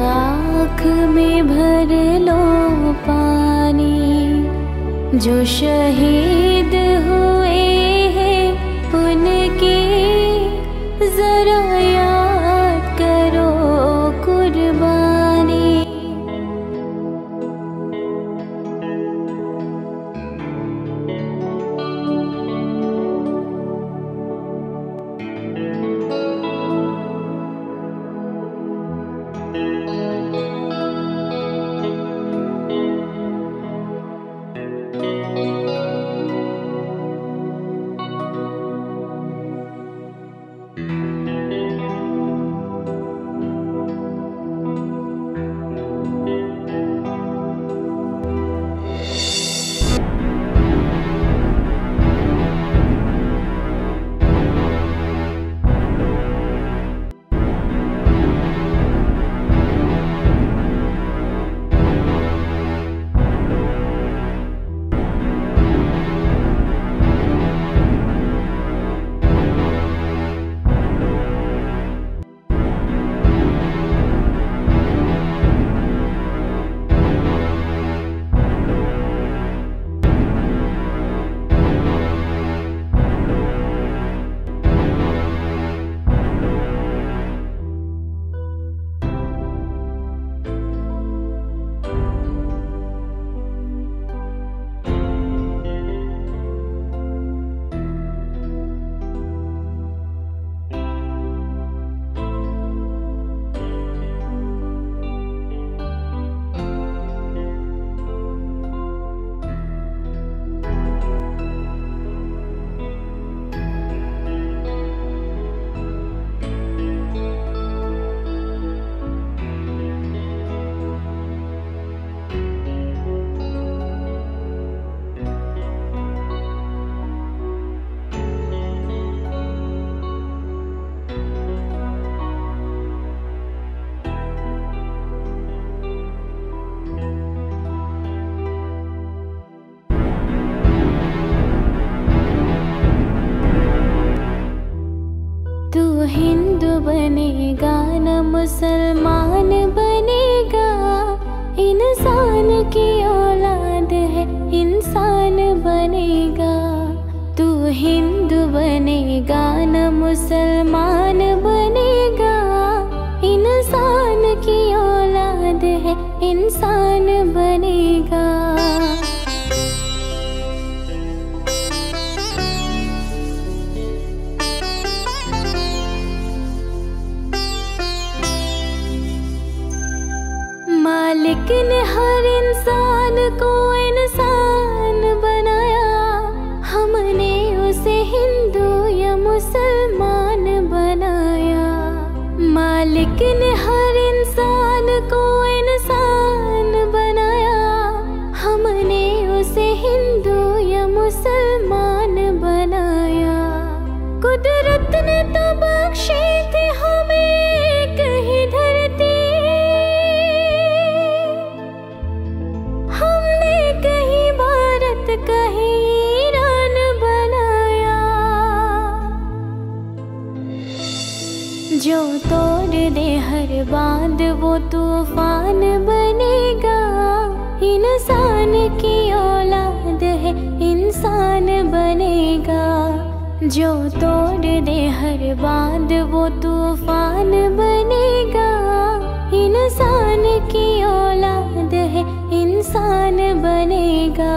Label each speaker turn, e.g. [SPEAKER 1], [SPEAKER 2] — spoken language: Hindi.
[SPEAKER 1] आँख में भर लो पानी, जो शहीद हुए हैं उनकी जरा याद करो कुर्बानी। तू हिंदू बनेगा न मुसलमान बनेगा, इंसान की औलाद है इंसान बनेगा। तू हिंदू बनेगा न मुसलमान बनेगा, इंसान की औलाद है इंसान बनेगा। मालिक ने हर इंसान को इंसान बनाया, हमने उसे हिंदू या मुसलमान बनाया। मालिक ने हर इंसान को इंसान बनाया, हमने उसे हिंदू या मुसलमान बनाया। कुदरत ने तो बख्शी थी हमें एक ही धरती, कहीं ईरान बनाया। जो तोड़ दे हर बांध वो तूफान बनेगा, इंसान की औलाद है इंसान बनेगा। जो तोड़ दे हर बांध वो तूफान बनेगा, इंसान की औलाद है इंसान बनेगा।